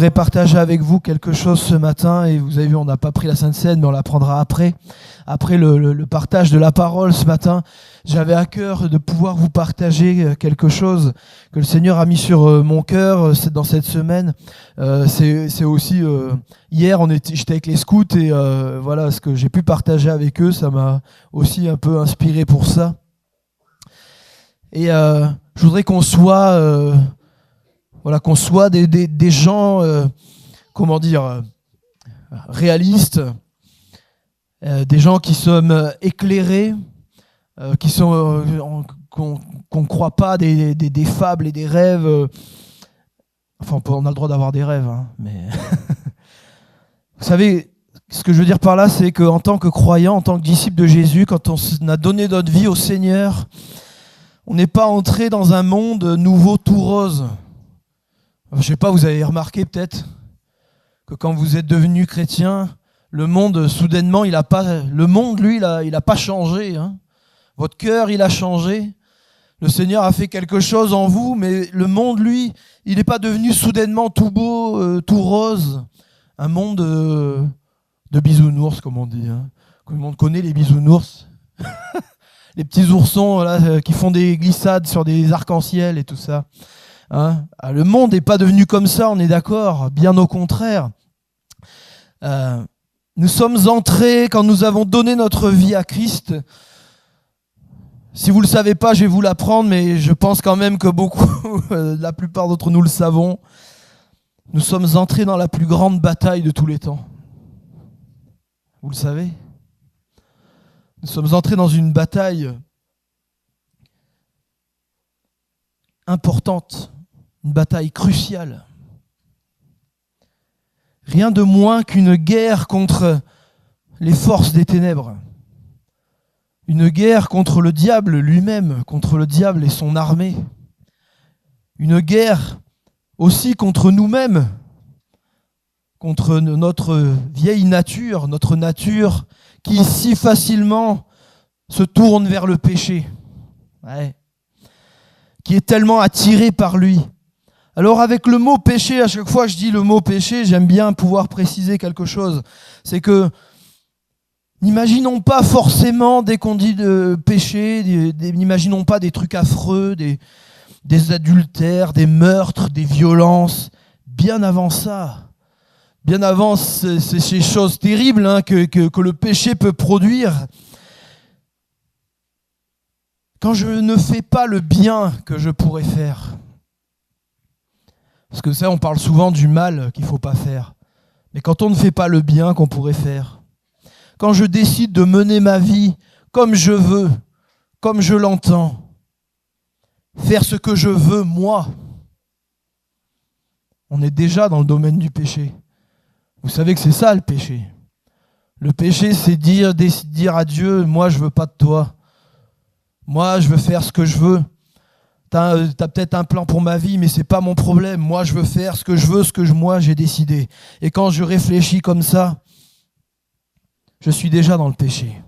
voudrais partager avec vous quelque chose ce matin, et vous avez vu, on n'a pas pris la Sainte Seine, mais on la prendra après. Après le partage de la parole ce matin, j'avais à cœur de pouvoir vous partager quelque chose que le Seigneur a mis sur mon cœur dans cette semaine. C'est aussi, hier, j'étais avec les scouts, et voilà, ce que j'ai pu partager avec eux, ça m'a aussi un peu inspiré pour ça. Et je voudrais qu'on soit... qu'on soit des gens, réalistes, des gens qui sommes éclairés, qu'on ne croit pas des fables et des rêves. Enfin, on a le droit d'avoir des rêves, hein, mais vous savez, ce que je veux dire par là, c'est qu'en tant que croyant, en tant que disciple de Jésus, quand on a donné notre vie au Seigneur, on n'est pas entré dans un monde nouveau tout rose. Je ne sais pas, vous avez remarqué peut-être que quand vous êtes devenu chrétien, le monde, soudainement, il a pas changé. Hein. Votre cœur, il a changé. Le Seigneur a fait quelque chose en vous, mais le monde, lui, il n'est pas devenu soudainement tout beau, tout rose. Un monde de bisounours, comme on dit. Hein. Tout le monde connaît les bisounours. Les petits oursons là, qui font des glissades sur des arcs-en-ciel et tout ça. Hein, le monde n'est pas devenu comme ça, on est d'accord, bien au contraire. Nous sommes entrés, quand nous avons donné notre vie à Christ, si vous ne le savez pas, je vais vous l'apprendre, mais je pense quand même que beaucoup, la plupart d'entre nous le savons, nous sommes entrés dans la plus grande bataille de tous les temps. Vous le savez ? Nous sommes entrés dans une bataille importante. Une bataille cruciale. Rien de moins qu'une guerre contre les forces des ténèbres. Une guerre contre le diable lui-même, contre le diable et son armée. Une guerre aussi contre nous-mêmes, contre notre vieille nature, notre nature qui si facilement se tourne vers le péché, qui est tellement attirée par lui. Alors avec le mot péché, à chaque fois que je dis le mot péché, j'aime bien pouvoir préciser quelque chose. C'est que n'imaginons pas forcément, dès qu'on dit de péché, n'imaginons pas des trucs affreux, des adultères, des meurtres, des violences. Bien avant ça, bien avant ces choses terribles que le péché peut produire. Quand je ne fais pas le bien que je pourrais faire. Parce que ça, on parle souvent du mal qu'il ne faut pas faire. Mais quand on ne fait pas le bien qu'on pourrait faire, quand je décide de mener ma vie comme je veux, comme je l'entends, faire ce que je veux, moi, on est déjà dans le domaine du péché. Vous savez que c'est ça le péché. Le péché, c'est dire à Dieu, moi je veux pas de toi. Moi je veux faire ce que je veux. T'as peut-être un plan pour ma vie, mais c'est pas mon problème. Moi, je veux faire ce que je veux, moi j'ai décidé. Et quand je réfléchis comme ça, je suis déjà dans le péché.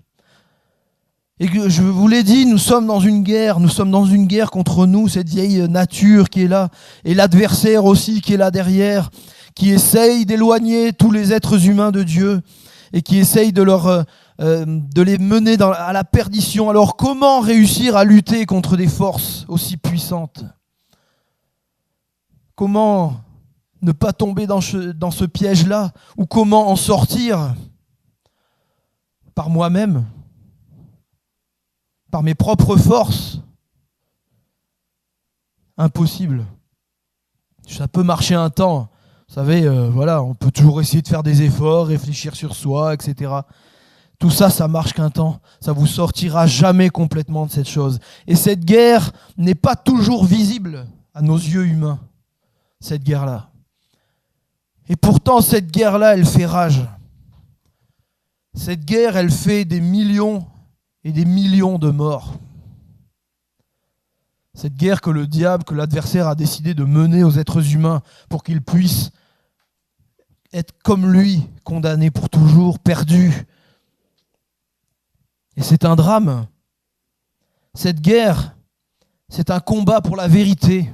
Et que je vous l'ai dit, nous sommes dans une guerre contre nous, cette vieille nature qui est là, et l'adversaire aussi qui est là derrière, qui essaye d'éloigner tous les êtres humains de Dieu, et qui essaye de les mener à la perdition. Alors comment réussir à lutter contre des forces aussi puissantes ? Comment ne pas tomber dans ce piège-là ? Ou comment en sortir ? Par moi-même ? Par mes propres forces ? Impossible. Ça peut marcher un temps. Vous savez, on peut toujours essayer de faire des efforts, réfléchir sur soi, etc. Tout ça, ça marche qu'un temps. Ça vous sortira jamais complètement de cette chose. Et cette guerre n'est pas toujours visible à nos yeux humains. Cette guerre-là. Et pourtant, cette guerre-là, elle fait rage. Cette guerre, elle fait des millions et des millions de morts. Cette guerre que le diable, que l'adversaire a décidé de mener aux êtres humains pour qu'ils puissent être comme lui, condamnés pour toujours, perdus. Et c'est un drame. Cette guerre, c'est un combat pour la vérité.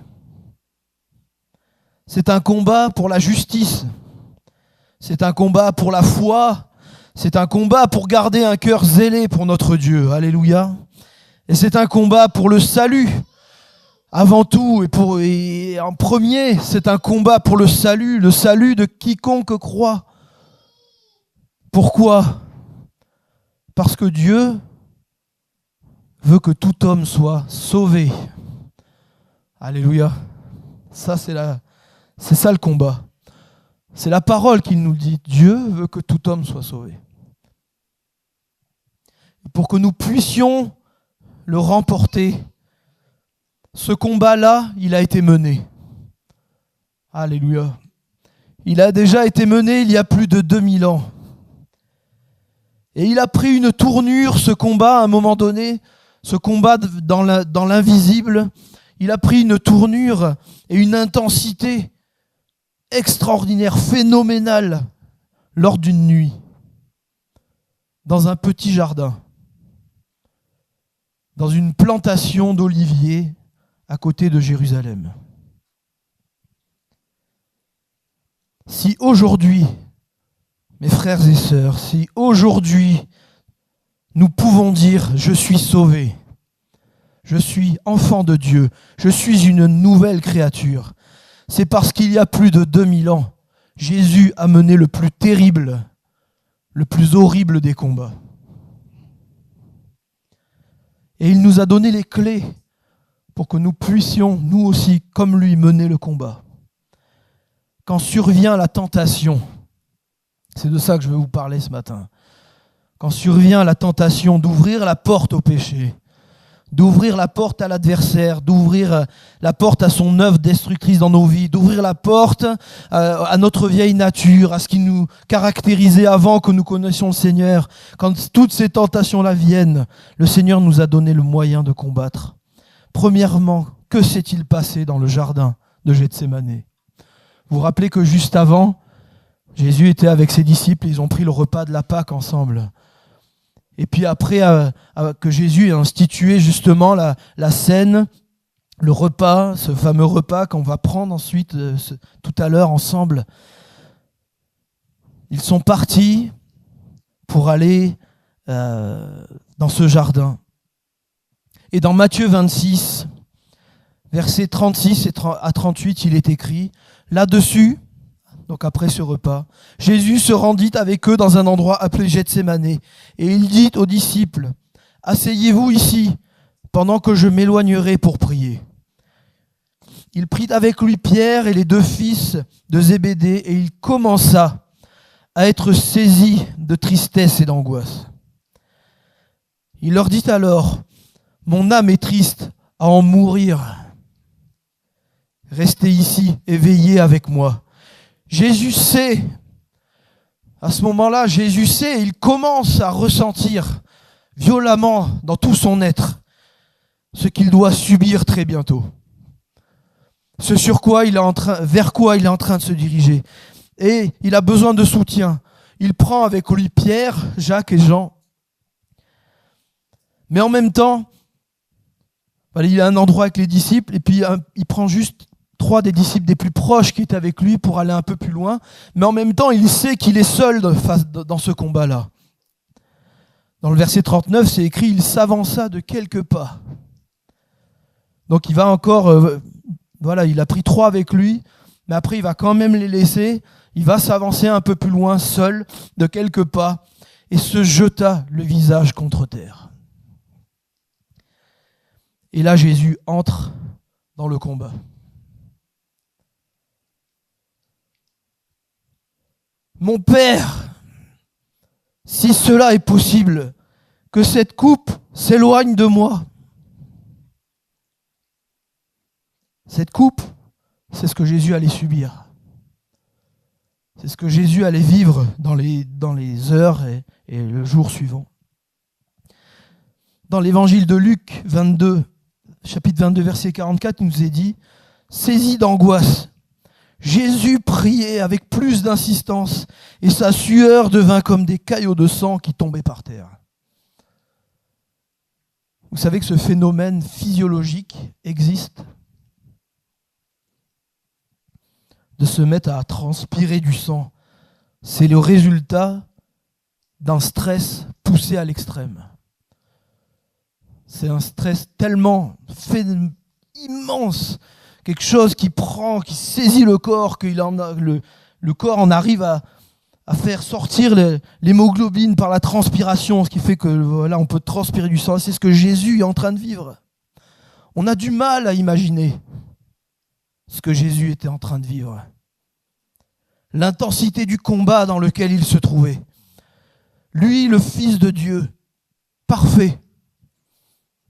C'est un combat pour la justice. C'est un combat pour la foi. C'est un combat pour garder un cœur zélé pour notre Dieu. Alléluia. Et c'est un combat pour le salut. Avant tout et en premier, c'est un combat pour le salut de quiconque croit. Pourquoi ? Parce que Dieu veut que tout homme soit sauvé. Alléluia. Ça, c'est ça le combat. C'est la parole qui nous dit. Dieu veut que tout homme soit sauvé. Pour que nous puissions le remporter, ce combat-là, il a été mené. Alléluia. Il a déjà été mené il y a plus de 2000 ans. Et il a pris une tournure, ce combat, à un moment donné, ce combat dans l'invisible, il a pris une tournure et une intensité extraordinaire, phénoménale, lors d'une nuit, dans un petit jardin, dans une plantation d'oliviers à côté de Jérusalem. Si aujourd'hui, mes frères et sœurs, si aujourd'hui nous pouvons dire « Je suis sauvé, je suis enfant de Dieu, je suis une nouvelle créature », c'est parce qu'il y a plus de 2000 ans, Jésus a mené le plus terrible, le plus horrible des combats. Et il nous a donné les clés pour que nous puissions, nous aussi, comme lui, mener le combat. Quand survient la tentation, c'est de ça que je veux vous parler ce matin. Quand survient la tentation d'ouvrir la porte au péché, d'ouvrir la porte à l'adversaire, d'ouvrir la porte à son œuvre destructrice dans nos vies, d'ouvrir la porte à notre vieille nature, à ce qui nous caractérisait avant que nous connaissions le Seigneur. Quand toutes ces tentations-là viennent, le Seigneur nous a donné le moyen de combattre. Premièrement, que s'est-il passé dans le jardin de Gethsémanée ? Vous vous rappelez que juste avant, Jésus était avec ses disciples, ils ont pris le repas de la Pâque ensemble. Et puis après que Jésus ait institué justement la scène, le repas, ce fameux repas qu'on va prendre ensuite tout à l'heure ensemble, ils sont partis pour aller dans ce jardin. Et dans Matthieu 26, versets 36 à 38, il est écrit, là-dessus, donc après ce repas, Jésus se rendit avec eux dans un endroit appelé Gethsémanée. Et il dit aux disciples, « Asseyez-vous ici, pendant que je m'éloignerai pour prier. » Il prit avec lui Pierre et les 2 fils de Zébédée, et il commença à être saisi de tristesse et d'angoisse. Il leur dit alors, « Mon âme est triste à en mourir. Restez ici et veillez avec moi. » Jésus sait, à ce moment-là, Jésus sait, il commence à ressentir violemment dans tout son être ce qu'il doit subir très bientôt. Ce sur quoi vers quoi il est en train de se diriger. Et il a besoin de soutien. Il prend avec lui Pierre, Jacques et Jean. Mais en même temps, il a un endroit avec les disciples et puis il prend juste 3 des disciples des plus proches qui étaient avec lui pour aller un peu plus loin. Mais en même temps, il sait qu'il est seul dans ce combat-là. Dans le verset 39, c'est écrit « Il s'avança de quelques pas ». Donc il va encore, il a pris 3 avec lui, mais après il va quand même les laisser. Il va s'avancer un peu plus loin, seul, de quelques pas, et se jeta le visage contre terre. Et là, Jésus entre dans le combat. Mon Père, si cela est possible, que cette coupe s'éloigne de moi. Cette coupe, c'est ce que Jésus allait subir. C'est ce que Jésus allait vivre dans les heures et le jour suivant. Dans l'évangile de Luc 22, chapitre 22, verset 44, il nous est dit « Saisi d'angoisse, Jésus priait avec plus d'insistance et sa sueur devint comme des caillots de sang qui tombaient par terre. » Vous savez que ce phénomène physiologique existe. de se mettre à transpirer du sang, c'est le résultat d'un stress poussé à l'extrême. C'est un stress tellement immense, quelque chose qui prend, qui saisit le corps, que le corps en arrive à faire sortir l'hémoglobine par la transpiration, ce qui fait que voilà, on peut transpirer du sang. C'est ce que Jésus est en train de vivre. On a du mal à imaginer ce que Jésus était en train de vivre. L'intensité du combat dans lequel il se trouvait. Lui, le Fils de Dieu, parfait,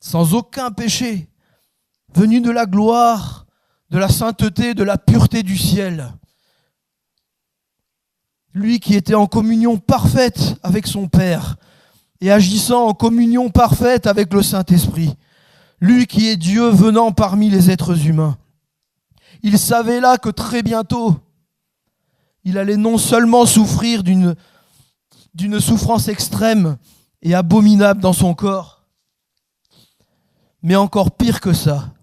sans aucun péché, venu de la gloire, de la sainteté, de la pureté du ciel. Lui qui était en communion parfaite avec son Père et agissant en communion parfaite avec le Saint-Esprit. Lui qui est Dieu venant parmi les êtres humains. Il savait là que très bientôt, il allait non seulement souffrir d'une souffrance extrême et abominable dans son corps, mais encore pire que ça,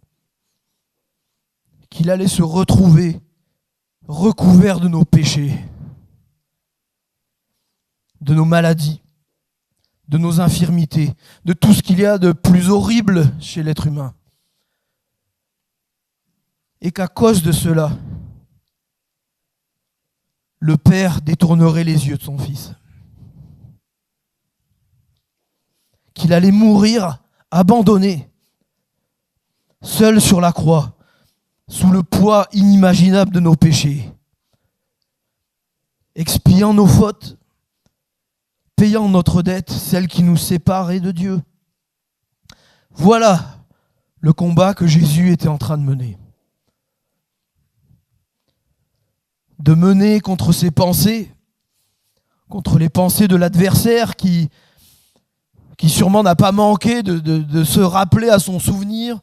qu'il allait se retrouver recouvert de nos péchés, de nos maladies, de nos infirmités, de tout ce qu'il y a de plus horrible chez l'être humain. Et qu'à cause de cela, le Père détournerait les yeux de son Fils. Qu'il allait mourir abandonné, seul sur la croix, sous le poids inimaginable de nos péchés, expiant nos fautes, payant notre dette, celle qui nous séparait de Dieu. Voilà le combat que Jésus était en train de mener. De mener contre ses pensées, contre les pensées de l'adversaire qui sûrement n'a pas manqué de se rappeler à son souvenir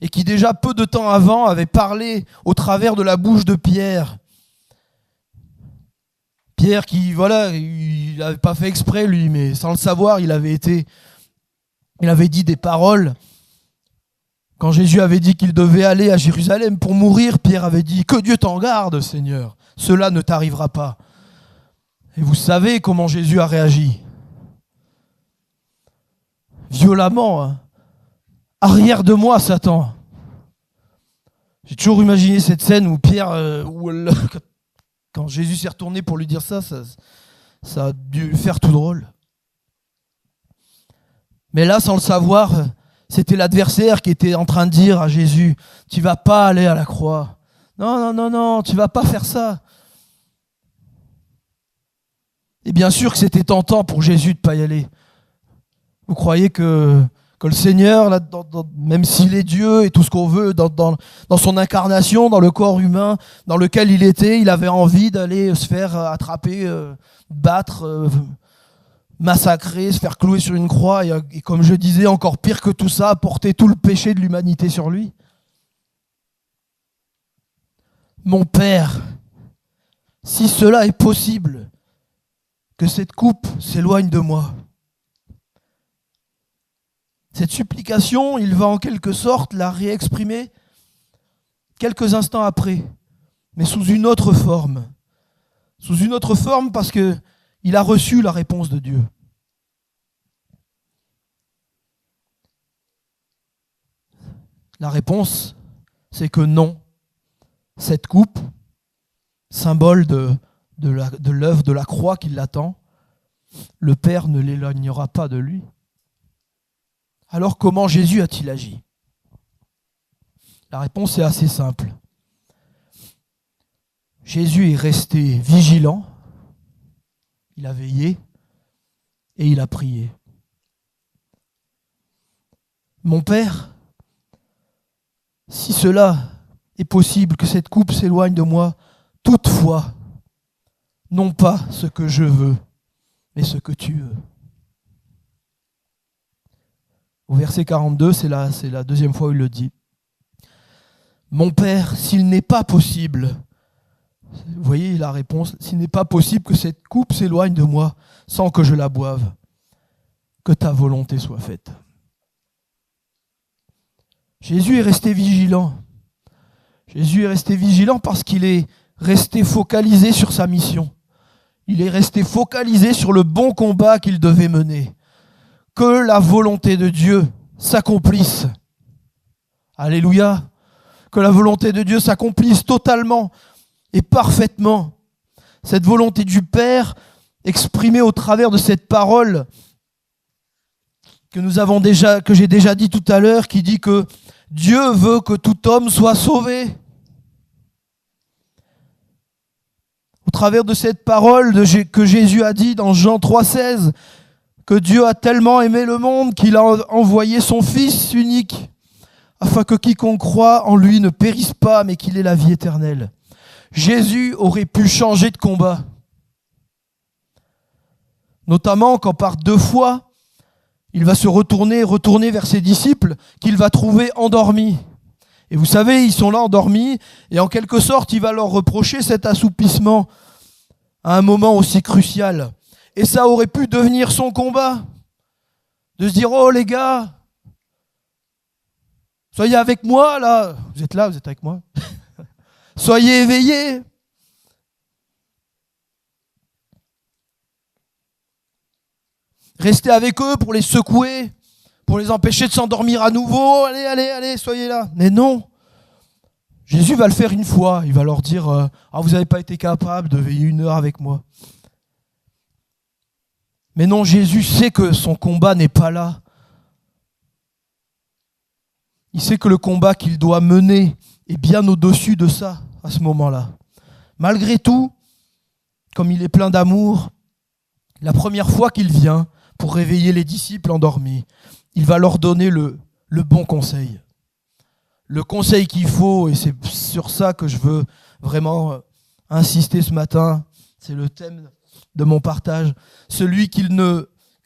et qui déjà peu de temps avant avait parlé au travers de la bouche de Pierre. Pierre qui, voilà, il n'avait pas fait exprès lui, mais sans le savoir, il avait dit des paroles. Quand Jésus avait dit qu'il devait aller à Jérusalem pour mourir, Pierre avait dit « Que Dieu t'en garde, Seigneur, cela ne t'arrivera pas. » Et vous savez comment Jésus a réagi. Violemment. Hein. Arrière de moi, Satan. J'ai toujours imaginé cette scène où Pierre, quand Jésus s'est retourné pour lui dire ça a dû lui faire tout drôle. Mais là, sans le savoir, c'était l'adversaire qui était en train de dire à Jésus, « Tu vas pas aller à la croix. Non, tu vas pas faire ça. » Et bien sûr que c'était tentant pour Jésus de ne pas y aller. Vous croyez que le Seigneur, là, même s'il est Dieu et tout ce qu'on veut, dans son incarnation, dans le corps humain dans lequel il était, il avait envie d'aller se faire attraper, battre, massacrer, se faire clouer sur une croix et comme je disais, encore pire que tout ça, porter tout le péché de l'humanité sur lui. Mon Père, si cela est possible, que cette coupe s'éloigne de moi. Cette supplication, il va en quelque sorte la réexprimer quelques instants après, mais sous une autre forme. Sous une autre forme parce qu'il a reçu la réponse de Dieu. La réponse, c'est que non, cette coupe, symbole de l'œuvre de la croix qui l'attend, le Père ne l'éloignera pas de lui. Alors comment Jésus a-t-il agi ? La réponse est assez simple. Jésus est resté vigilant, il a veillé et il a prié. Mon Père, si cela est possible, que cette coupe s'éloigne de moi, toutefois, non pas ce que je veux, mais ce que tu veux. Au verset 42, c'est la deuxième fois où il le dit. Mon Père, s'il n'est pas possible, vous voyez la réponse, s'il n'est pas possible que cette coupe s'éloigne de moi sans que je la boive, que ta volonté soit faite. Jésus est resté vigilant. Jésus est resté vigilant parce qu'il est resté focalisé sur sa mission. Il est resté focalisé sur le bon combat qu'il devait mener. Que la volonté de Dieu s'accomplisse. Alléluia. Que la volonté de Dieu s'accomplisse totalement et parfaitement. Cette volonté du Père exprimée au travers de cette parole que j'ai déjà dit tout à l'heure, qui dit que Dieu veut que tout homme soit sauvé. Au travers de cette parole que Jésus a dit dans Jean 3,16, que Dieu a tellement aimé le monde qu'il a envoyé son Fils unique, afin que quiconque croit en lui ne périsse pas, mais qu'il ait la vie éternelle. Jésus aurait pu changer de combat. Notamment quand par 2 fois, il va se retourner vers ses disciples qu'il va trouver endormis. Et vous savez, ils sont là endormis, et en quelque sorte, il va leur reprocher cet assoupissement à un moment aussi crucial. Et ça aurait pu devenir son combat. De se dire, oh les gars, soyez avec moi là. Vous êtes là, vous êtes avec moi. Soyez éveillés. Restez avec eux pour les secouer, pour les empêcher de s'endormir à nouveau. Allez, soyez là. Mais non. Jésus va le faire une fois. Il va leur dire, vous n'avez pas été capable de veiller 1 heure avec moi. Mais non, Jésus sait que son combat n'est pas là. Il sait que le combat qu'il doit mener est bien au-dessus de ça, à ce moment-là. Malgré tout, comme il est plein d'amour, la première fois qu'il vient pour réveiller les disciples endormis, il va leur donner le bon conseil. Le conseil qu'il faut, et c'est sur ça que je veux vraiment insister ce matin, c'est le thème de mon partage, celui que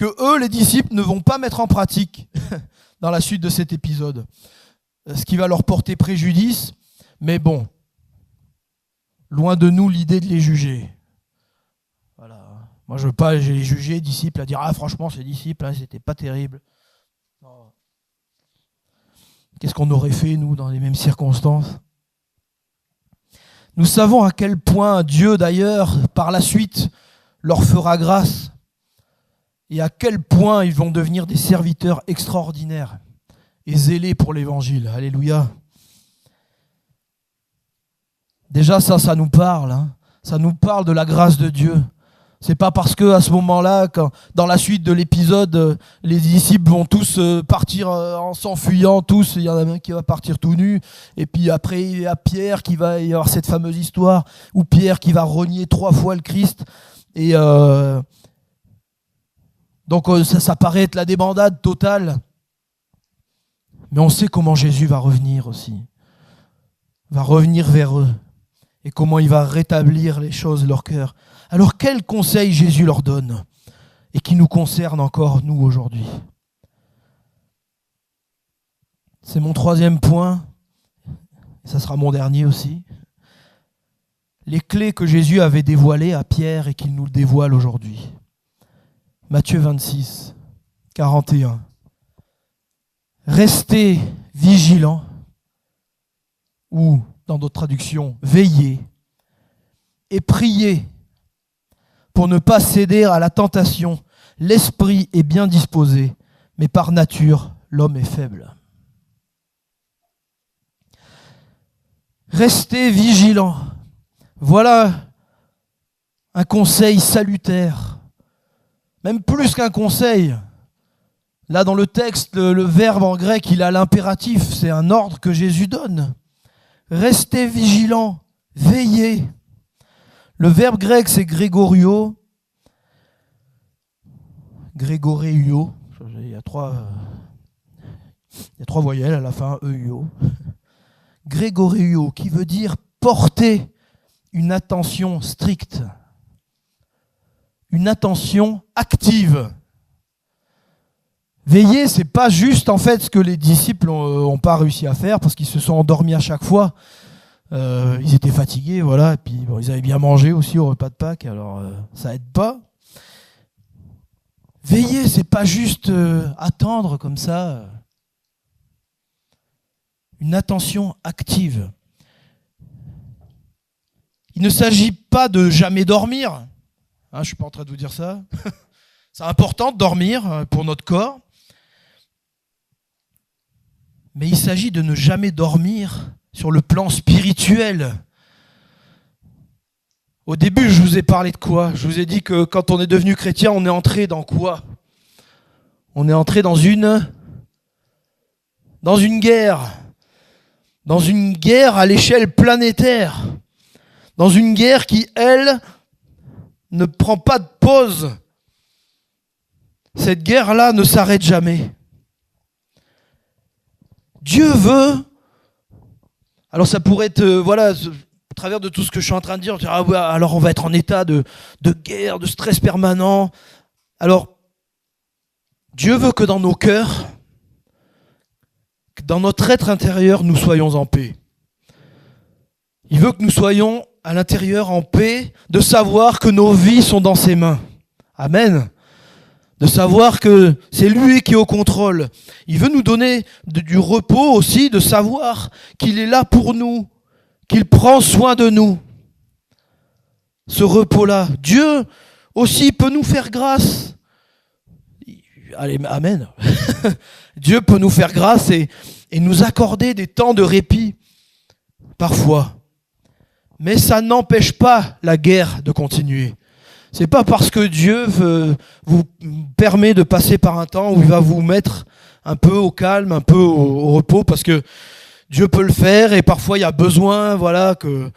eux, les disciples, ne vont pas mettre en pratique dans la suite de cet épisode. Ce qui va leur porter préjudice, mais bon, loin de nous l'idée de les juger. Voilà. Moi, je veux pas les juger, disciples, à dire « Ah, franchement, ces disciples, c'était pas terrible. » Qu'est-ce qu'on aurait fait, nous, dans les mêmes circonstances ? Nous savons à quel point Dieu, d'ailleurs, par la suite, leur fera grâce et à quel point ils vont devenir des serviteurs extraordinaires et zélés pour l'évangile. Alléluia. Déjà, ça nous parle. Ça nous parle de la grâce de Dieu. C'est pas parce que à ce moment-là, dans la suite de l'épisode, les disciples vont tous partir en s'enfuyant, tous. Il y en a un qui va partir tout nu, et puis après il y a Pierre qui va y avoir cette fameuse histoire où Pierre qui va renier 3 fois le Christ. Et donc ça paraît être la débandade totale. Mais on sait comment Jésus va revenir aussi. Va revenir vers eux. Et comment il va rétablir les choses de leur cœur. Alors quel conseil Jésus leur donne et qui nous concerne encore, nous, aujourd'hui ? C'est mon 3e point, et ça sera mon dernier aussi. Les clés que Jésus avait dévoilées à Pierre et qu'il nous dévoile aujourd'hui. Matthieu 26, 41. Restez vigilants, ou dans d'autres traductions, veillez et priez pour ne pas céder à la tentation. L'esprit est bien disposé, mais par nature, l'homme est faible. Restez vigilants. Voilà un conseil salutaire. Même plus qu'un conseil. Là, dans le texte, le verbe en grec, il a l'impératif. C'est un ordre que Jésus donne. Restez vigilants, veillez. Le verbe grec, c'est grégorio. Grégoréuo. Il y a 3 voyelles à la fin, euo. Grégoréuo, qui veut dire porter une attention stricte. Une attention active. Veiller, c'est pas juste en fait ce que les disciples ont pas réussi à faire parce qu'ils se sont endormis à chaque fois. Ils étaient fatigués, voilà, et puis bon, ils avaient bien mangé aussi au repas de Pâques, alors ça aide pas. Veiller, c'est pas juste attendre comme ça. Une attention active. Il ne s'agit pas de jamais dormir. Hein, je ne suis pas en train de vous dire ça. C'est important de dormir pour notre corps. Mais il s'agit de ne jamais dormir sur le plan spirituel. Au début, je vous ai parlé de quoi? Je vous ai dit que quand on est devenu chrétien, on est entré dans quoi? On est entré dans une guerre. Dans une guerre à l'échelle planétaire. Dans une guerre qui, elle, ne prend pas de pause. Cette guerre-là ne s'arrête jamais. Dieu veut, alors ça pourrait être, voilà, au travers de tout ce que je suis en train de dire, ah ouais, alors on va être en état de guerre, de stress permanent. Alors, Dieu veut que dans nos cœurs, que dans notre être intérieur, nous soyons en paix. Il veut que nous soyons à l'intérieur en paix, de savoir que nos vies sont dans ses mains. Amen. De savoir que c'est lui qui est au contrôle. Il veut nous donner du repos aussi, de savoir qu'il est là pour nous, qu'il prend soin de nous. Ce repos-là, Dieu aussi peut nous faire grâce. Allez, amen. Dieu peut nous faire grâce et nous accorder des temps de répit, parfois. Mais ça n'empêche pas la guerre de continuer. C'est pas parce que Dieu vous permet de passer par un temps où il va vous mettre un peu au calme, un peu au repos, parce que Dieu peut le faire et parfois il y a besoin, voilà, que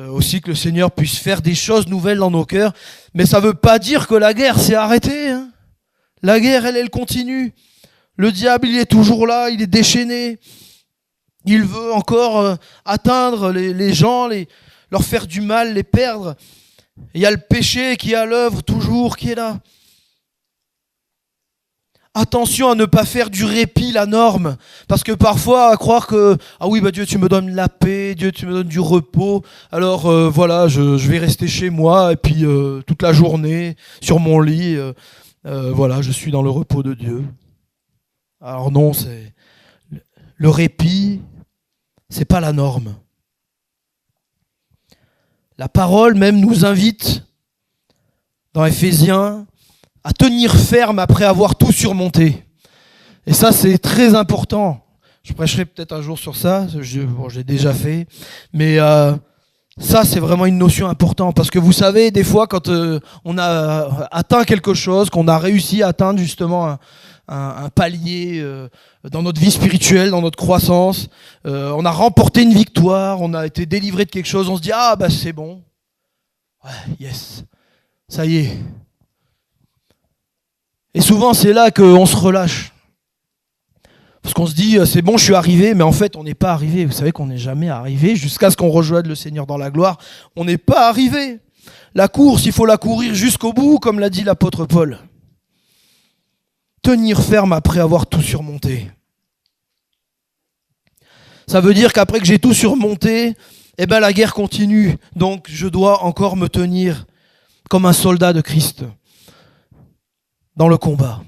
aussi que le Seigneur puisse faire des choses nouvelles dans nos cœurs. Mais ça veut pas dire que la guerre s'est arrêtée. Hein. La guerre, elle continue. Le diable, il est toujours là, il est déchaîné. Il veut encore atteindre les gens, leur faire du mal, les perdre. Il y a le péché qui est à l'œuvre toujours, qui est là. Attention à ne pas faire du répit la norme, parce que parfois à croire que ah oui bah Dieu tu me donnes la paix, Dieu tu me donnes du repos, alors voilà je vais rester chez moi et puis toute la journée sur mon lit, voilà je suis dans le repos de Dieu. Alors non, c'est le répit, c'est pas la norme. La parole même nous invite, dans Éphésiens, à tenir ferme après avoir tout surmonté. Et ça, c'est très important. Je prêcherai peut-être un jour sur ça, j'ai déjà fait. Mais ça, c'est vraiment une notion importante. Parce que vous savez, des fois, quand on a atteint quelque chose, qu'on a réussi à atteindre justement un palier dans notre vie spirituelle, dans notre croissance, on a remporté une victoire, on a été délivré de quelque chose, on se dit « Ah, bah c'est bon. Ouais, yes. Ça y est. » Et souvent, c'est là qu'on se relâche. Parce qu'on se dit « C'est bon, je suis arrivé. » Mais en fait, on n'est pas arrivé. Vous savez qu'on n'est jamais arrivé. Jusqu'à ce qu'on rejoigne le Seigneur dans la gloire, on n'est pas arrivé. La course, il faut la courir jusqu'au bout, comme l'a dit l'apôtre Paul. Tenir ferme après avoir tout surmonté. Ça veut dire qu'après que j'ai tout surmonté, eh ben la guerre continue. Donc je dois encore me tenir comme un soldat de Christ dans le combat.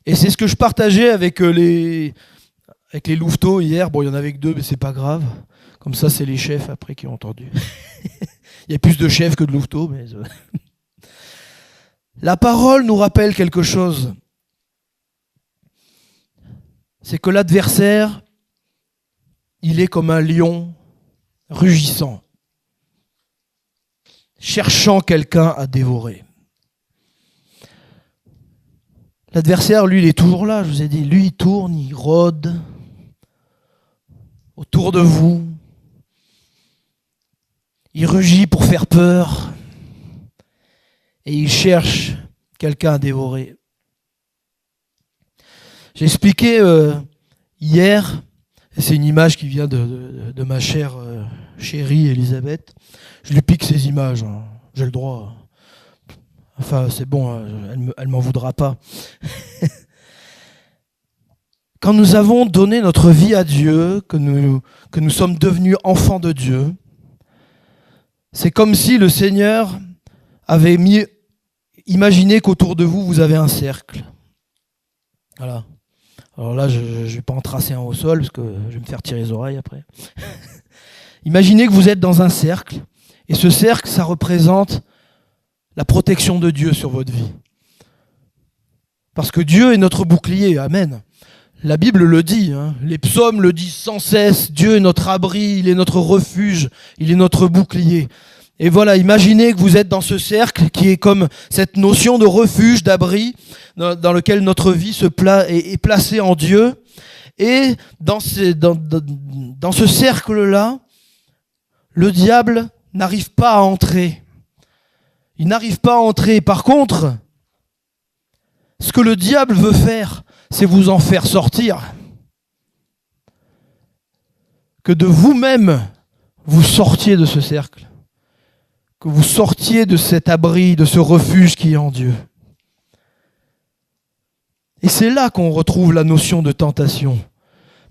Et c'est ce que je partageais avec les louveteaux hier. Bon, il y en avait que 2, mais c'est pas grave. Comme ça, c'est les chefs après qui ont entendu. Il y a plus de chefs que de louveteaux, mais... La parole nous rappelle quelque chose. C'est que l'adversaire, il est comme un lion rugissant, cherchant quelqu'un à dévorer. L'adversaire, lui, il est toujours là, je vous ai dit. Lui, il tourne, il rôde autour de vous. Il rugit pour faire peur. Et il cherche quelqu'un à dévorer. J'ai expliqué hier, et c'est une image qui vient de ma chère chérie Elisabeth. Je lui pique ces images, hein. J'ai le droit. Enfin, c'est bon, elle m'en voudra pas. Quand nous avons donné notre vie à Dieu, que nous sommes devenus enfants de Dieu, c'est comme si le Seigneur avait imaginé qu'autour de vous, vous avez un cercle. Voilà. Alors là, je ne vais pas en tracer un au sol, parce que je vais me faire tirer les oreilles après. Imaginez que vous êtes dans un cercle, et ce cercle, ça représente la protection de Dieu sur votre vie. Parce que Dieu est notre bouclier, amen. La Bible le dit, les psaumes le disent sans cesse, Dieu est notre abri, il est notre refuge, il est notre bouclier. Et voilà, imaginez que vous êtes dans ce cercle qui est comme cette notion de refuge, d'abri, dans lequel notre vie est placée en Dieu. Et dans ce cercle-là, le diable n'arrive pas à entrer. Il n'arrive pas à entrer. Par contre, ce que le diable veut faire, c'est vous en faire sortir. Que de vous-même, vous sortiez de ce cercle. Que vous sortiez de cet abri, de ce refuge qui est en Dieu. Et c'est là qu'on retrouve la notion de tentation.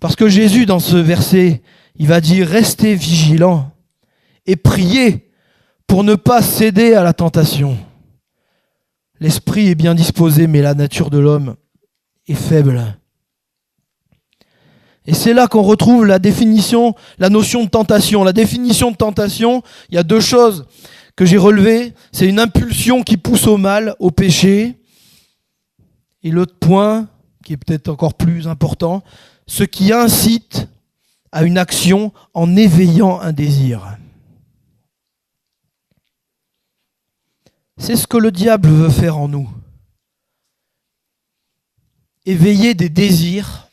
Parce que Jésus, dans ce verset, il va dire « Restez vigilants et priez pour ne pas céder à la tentation. L'esprit est bien disposé, mais la nature de l'homme est faible. » Et c'est là qu'on retrouve la définition, la notion de tentation. La définition de tentation, il y a deux choses que j'ai relevées. C'est une impulsion qui pousse au mal, au péché. Et l'autre point, qui est peut-être encore plus important, ce qui incite à une action en éveillant un désir. C'est ce que le diable veut faire en nous. Éveiller des désirs,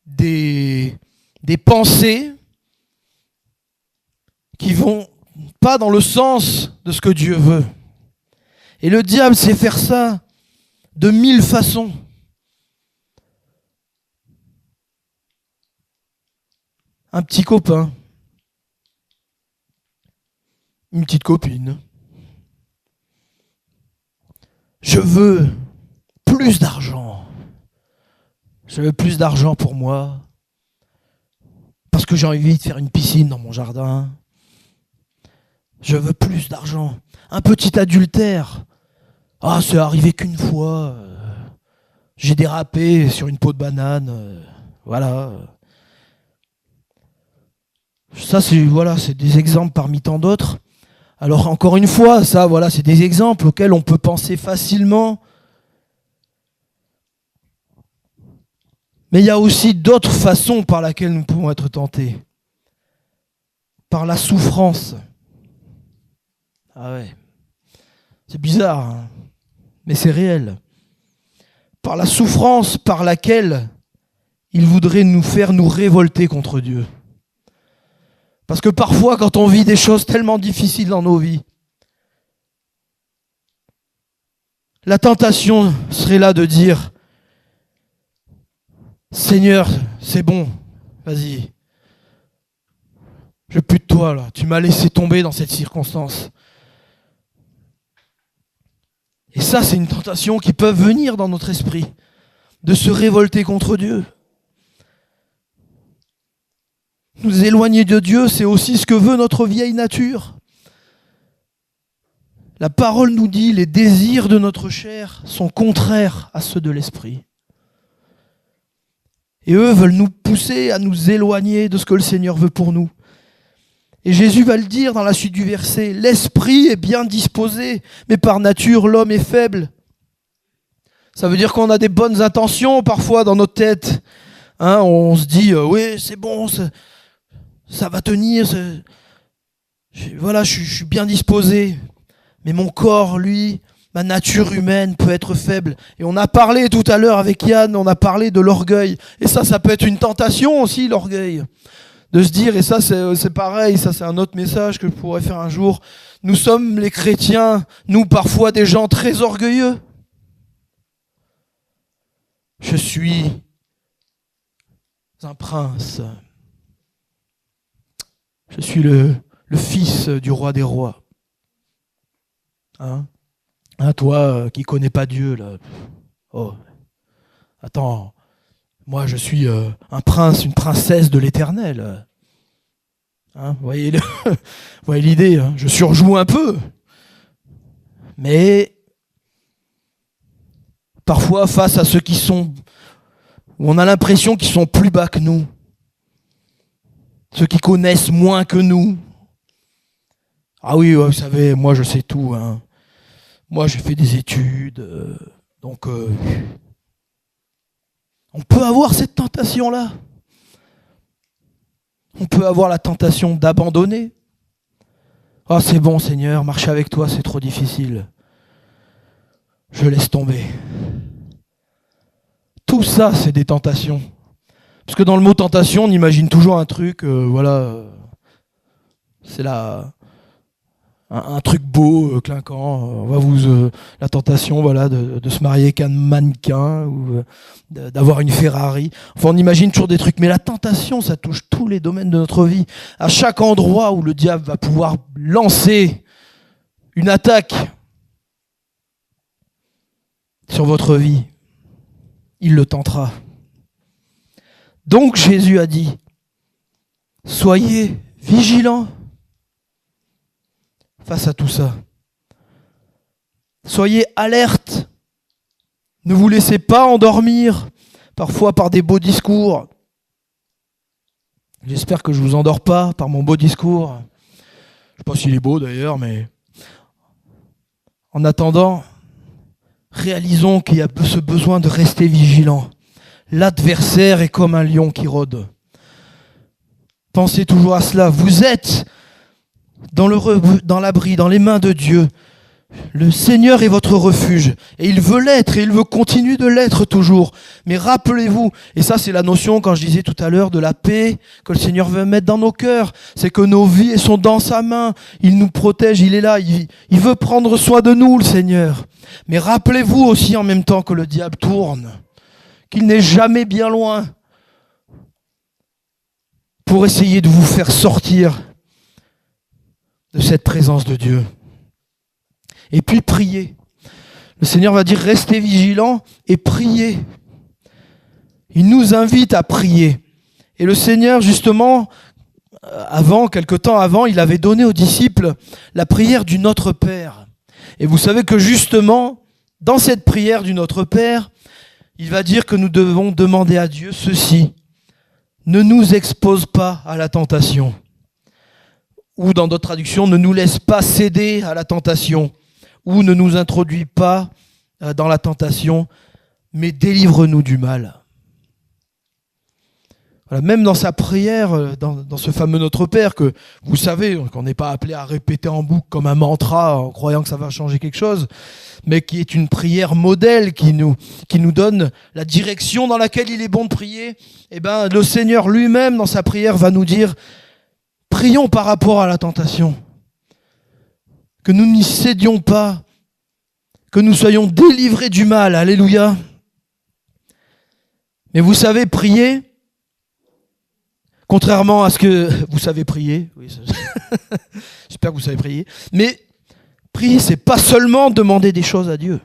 des pensées qui vont pas dans le sens de ce que Dieu veut. Et le diable sait faire ça de 1000 façons. Un petit copain, une petite copine. Je veux plus d'argent. Je veux plus d'argent pour moi. Parce que j'ai envie de faire une piscine dans mon jardin. Je veux plus d'argent. Un petit adultère. Ah, c'est arrivé qu'une fois. J'ai dérapé sur une peau de banane. Voilà. Ça, c'est des exemples parmi tant d'autres. Alors, encore une fois, c'est des exemples auxquels on peut penser facilement. Mais il y a aussi d'autres façons par lesquelles nous pouvons être tentés. Par la souffrance. Ah ouais. C'est bizarre, mais c'est réel. Par la souffrance par laquelle il voudrait nous faire nous révolter contre Dieu. Parce que parfois, quand on vit des choses tellement difficiles dans nos vies, la tentation serait là de dire « Seigneur, c'est bon, vas-y. Je veux plus de toi, là. Tu m'as laissé tomber dans cette circonstance. » Et ça, c'est une tentation qui peut venir dans notre esprit, de se révolter contre Dieu. Nous éloigner de Dieu, c'est aussi ce que veut notre vieille nature. La parole nous dit, les désirs de notre chair sont contraires à ceux de l'esprit. Et eux veulent nous pousser à nous éloigner de ce que le Seigneur veut pour nous. Et Jésus va le dire dans la suite du verset, l'esprit est bien disposé, mais par nature l'homme est faible. Ça veut dire qu'on a des bonnes intentions parfois dans notre tête. On se dit, oui, c'est bon, ça va tenir, je suis bien disposé. Mais mon corps, lui, ma nature humaine peut être faible. Et on a parlé tout à l'heure avec Yann, on a parlé de l'orgueil. Et ça peut être une tentation aussi, l'orgueil. De se dire, et ça c'est pareil, ça c'est un autre message que je pourrais faire un jour, nous sommes les chrétiens, nous parfois des gens très orgueilleux. Je suis un prince. Je suis le fils du roi des rois. Toi qui connais pas Dieu, là. Oh, attends, moi je suis un prince, une princesse de l'Éternel. Vous voyez l'idée, je surjoue un peu. Mais parfois face à ceux où on a l'impression qu'ils sont plus bas que nous, ceux qui connaissent moins que nous. Ah oui, vous savez, moi je sais tout. Hein. Moi j'ai fait des études. Donc on peut avoir cette tentation-là. On peut avoir la tentation d'abandonner. Ah, c'est bon Seigneur, marcher avec toi c'est trop difficile. Je laisse tomber. Tout ça c'est des tentations. Parce que dans le mot tentation, on imagine toujours un truc, c'est là un truc beau, clinquant. On va la tentation, voilà, de se marier avec un mannequin ou d'avoir une Ferrari. Enfin, on imagine toujours des trucs, mais la tentation, ça touche tous les domaines de notre vie. À chaque endroit où le diable va pouvoir lancer une attaque sur votre vie, il le tentera. Donc Jésus a dit, soyez vigilants face à tout ça. Soyez alertes. Ne vous laissez pas endormir, parfois par des beaux discours. J'espère que je ne vous endors pas par mon beau discours. Je ne sais pas s'il est beau d'ailleurs, mais en attendant, réalisons qu'il y a ce besoin de rester vigilant. L'adversaire est comme un lion qui rôde. Pensez toujours à cela. Vous êtes dans l'abri, dans les mains de Dieu. Le Seigneur est votre refuge. Et il veut l'être, et il veut continuer de l'être toujours. Mais rappelez-vous, et ça c'est la notion, quand je disais tout à l'heure, de la paix que le Seigneur veut mettre dans nos cœurs. C'est que nos vies sont dans sa main. Il nous protège, il est là. Il veut prendre soin de nous, le Seigneur. Mais rappelez-vous aussi en même temps que le diable tourne. Qu'il n'est jamais bien loin pour essayer de vous faire sortir de cette présence de Dieu. Et puis priez. Le Seigneur va dire restez vigilants et priez. Il nous invite à prier. Et le Seigneur, justement, quelque temps avant, il avait donné aux disciples la prière du Notre Père. Et vous savez que justement, dans cette prière du Notre Père, il va dire que nous devons demander à Dieu ceci. Ne nous expose pas à la tentation. Ou dans d'autres traductions, ne nous laisse pas céder à la tentation. Ou ne nous introduis pas dans la tentation, mais délivre-nous du mal. Voilà, même dans sa prière, dans ce fameux Notre Père, que vous savez, qu'on n'est pas appelé à répéter en boucle comme un mantra en croyant que ça va changer quelque chose, mais qui est une prière modèle qui nous donne la direction dans laquelle il est bon de prier, eh ben, le Seigneur lui-même, dans sa prière, va nous dire « Prions par rapport à la tentation, que nous n'y cédions pas, que nous soyons délivrés du mal. » Alléluia. Mais vous savez, prier, contrairement à ce que vous savez prier, oui, j'espère que vous savez prier, mais prier, c'est pas seulement demander des choses à Dieu.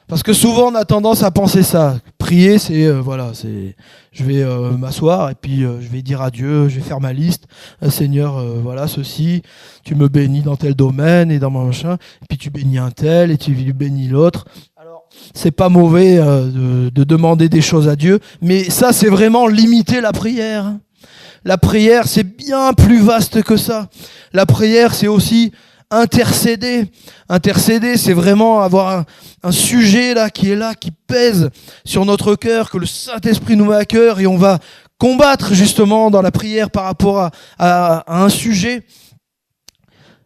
Parce que souvent on a tendance à penser ça. Prier, c'est je vais m'asseoir et puis je vais dire à Dieu, je vais faire ma liste. Seigneur, voilà ceci, tu me bénis dans tel domaine et dans mon machin, et puis tu bénis un tel et tu bénis l'autre. Alors c'est pas mauvais de demander des choses à Dieu, mais ça c'est vraiment limiter la prière. La prière c'est bien plus vaste que ça. La prière c'est aussi intercéder. Intercéder, c'est vraiment avoir un sujet qui pèse sur notre cœur, que le Saint-Esprit nous met à cœur et on va combattre justement dans la prière par rapport à un sujet.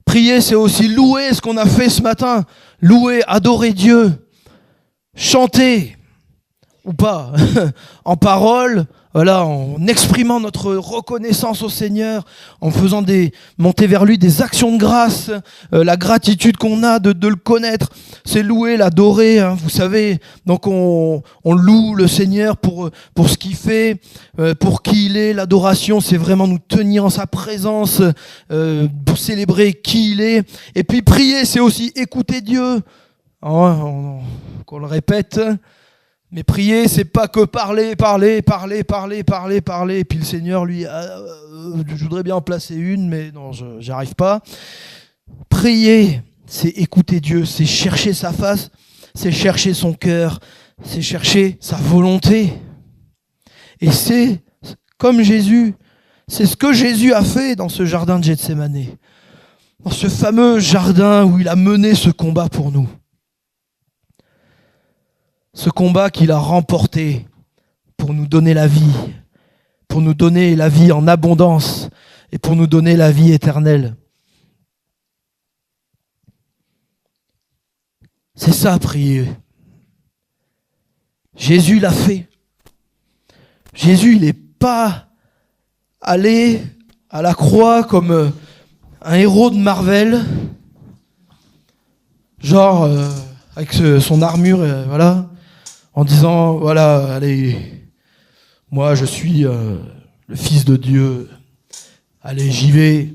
Prier, c'est aussi louer ce qu'on a fait ce matin. Louer, adorer Dieu, chanter ou pas, en parole, voilà, en exprimant notre reconnaissance au Seigneur, en faisant monter vers lui des actions de grâce, la gratitude qu'on a de le connaître, c'est louer, l'adorer, hein, vous savez. Donc on loue le Seigneur pour ce qu'il fait, pour qui il est. L'adoration, c'est vraiment nous tenir en sa présence, pour célébrer qui il est. Et puis prier, c'est aussi écouter Dieu. Qu'on le répète. Mais prier, c'est pas que parler, et puis le Seigneur, lui, je voudrais bien en placer une, mais non, j'y arrive pas. Prier, c'est écouter Dieu, c'est chercher sa face, c'est chercher son cœur, c'est chercher sa volonté. Et c'est, comme Jésus, C'est ce que Jésus a fait dans ce jardin de Gethsémani, dans ce fameux jardin où il a mené ce combat pour nous. Ce combat qu'il a remporté pour nous donner la vie, pour nous donner la vie en abondance et pour nous donner la vie éternelle. C'est ça, prier. Jésus l'a fait. Jésus, il n'est pas allé à la croix comme un héros de Marvel, genre avec son armure, voilà, en disant, voilà, allez, moi je suis le fils de Dieu, allez, j'y vais,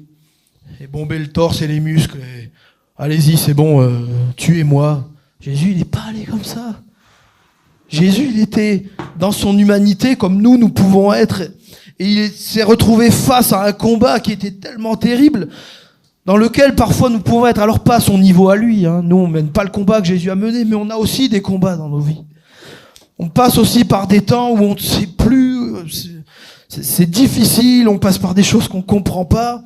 et bomber le torse et les muscles, et allez-y, c'est bon, tuez-moi. Jésus, il n'est pas allé comme ça. Jésus, il était dans son humanité comme nous pouvons être, et il s'est retrouvé face à un combat qui était tellement terrible, dans lequel parfois nous pouvons être, alors pas à son niveau à lui, hein. Nous on mène pas le combat que Jésus a mené, mais on a aussi des combats dans nos vies. On passe aussi par des temps où on ne sait plus, c'est difficile, on passe par des choses qu'on ne comprend pas.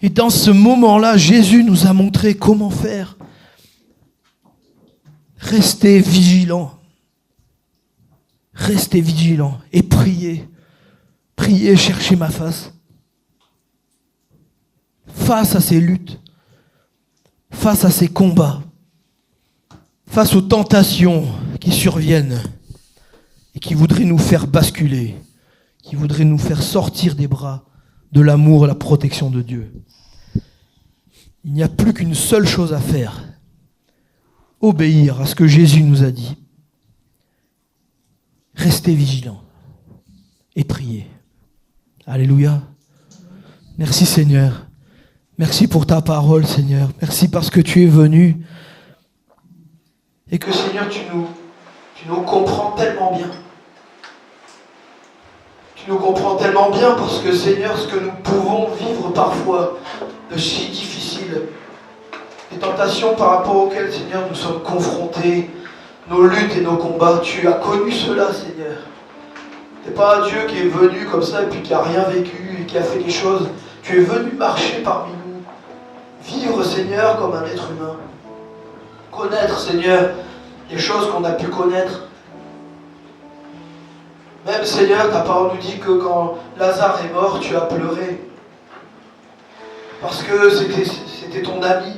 Et dans ce moment-là, Jésus nous a montré comment faire. Restez vigilants. Restez vigilants et priez. Priez, cherchez ma face. Face à ces luttes, face à ces combats, face aux tentations qui surviennent et qui voudraient nous faire basculer, qui voudraient nous faire sortir des bras de l'amour et la protection de Dieu. Il n'y a plus qu'une seule chose à faire, obéir à ce que Jésus nous a dit. Restez vigilants et priez. Alléluia. Merci Seigneur. Merci pour ta parole, Seigneur. Merci parce que tu es venu. Et que, Seigneur, tu nous comprends tellement bien. Tu nous comprends tellement bien parce que, Seigneur, ce que nous pouvons vivre parfois de si difficile, les tentations par rapport auxquelles, Seigneur, nous sommes confrontés, nos luttes et nos combats, tu as connu cela, Seigneur. Tu n'es pas un Dieu qui est venu comme ça et puis qui n'a rien vécu et qui a fait des choses. Tu es venu marcher parmi nous. Vivre, Seigneur, comme un être humain. Connaître, Seigneur, les choses qu'on a pu connaître. Même, Seigneur, ta parole nous dit que quand Lazare est mort, tu as pleuré. Parce que c'était ton ami.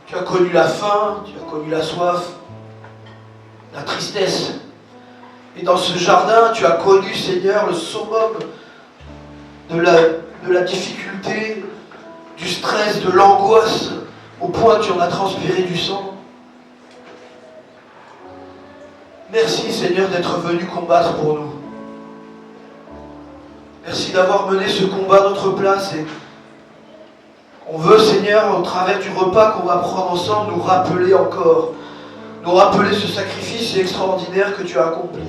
Tu as connu la faim, tu as connu la soif, la tristesse. Et dans ce jardin, tu as connu, Seigneur, le summum de la difficulté, du stress, de l'angoisse, au point que tu en as transpiré du sang. Merci, Seigneur, d'être venu combattre pour nous. Merci d'avoir mené ce combat à notre place. Et on veut, Seigneur, au travers du repas qu'on va prendre ensemble, nous rappeler encore, nous rappeler ce sacrifice si extraordinaire que tu as accompli.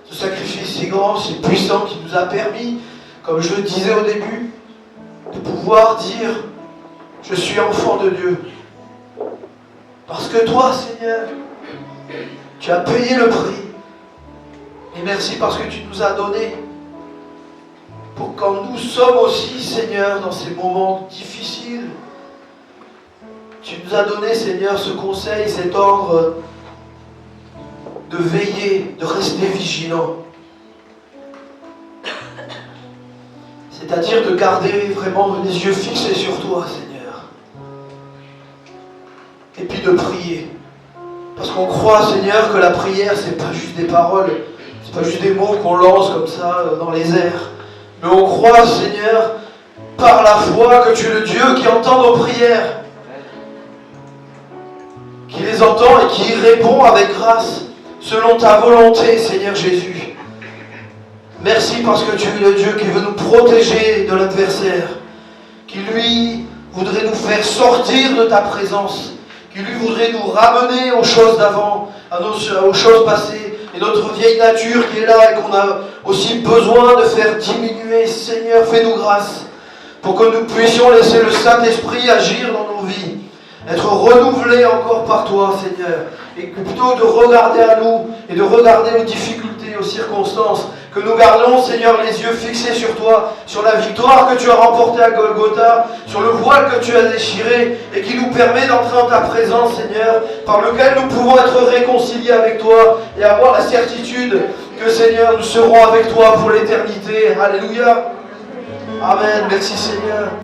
Ce sacrifice si grand, si puissant, qui nous a permis, comme je le disais au début, de pouvoir dire « Je suis enfant de Dieu ». Parce que toi, Seigneur, tu as payé le prix. Et merci parce que tu nous as donné pour quand nous sommes aussi, Seigneur, dans ces moments difficiles, tu nous as donné, Seigneur, ce conseil, cet ordre de veiller, de rester vigilant. C'est-à-dire de garder vraiment les yeux fixés sur toi, Seigneur. Et puis de prier. Parce qu'on croit, Seigneur, que la prière, c'est pas juste des paroles, c'est pas juste des mots qu'on lance comme ça dans les airs. Mais on croit, Seigneur, par la foi, que tu es le Dieu qui entend nos prières. Qui les entend et qui y répond avec grâce, selon ta volonté, Seigneur Jésus. Merci parce que tu es le Dieu qui veut nous protéger de l'adversaire, qui lui voudrait nous faire sortir de ta présence, qui lui voudrait nous ramener aux choses d'avant, aux choses passées, et notre vieille nature qui est là et qu'on a aussi besoin de faire diminuer. Seigneur, fais-nous grâce pour que nous puissions laisser le Saint-Esprit agir dans nos vies, être renouvelés encore par toi, Seigneur, et que plutôt de regarder à nous et de regarder aux difficultés, aux circonstances, que nous gardons, Seigneur, les yeux fixés sur toi, sur la victoire que tu as remportée à Golgotha, sur le voile que tu as déchiré et qui nous permet d'entrer en ta présence, Seigneur, par lequel nous pouvons être réconciliés avec toi et avoir la certitude que, Seigneur, nous serons avec toi pour l'éternité. Alléluia. Amen. Merci, Seigneur.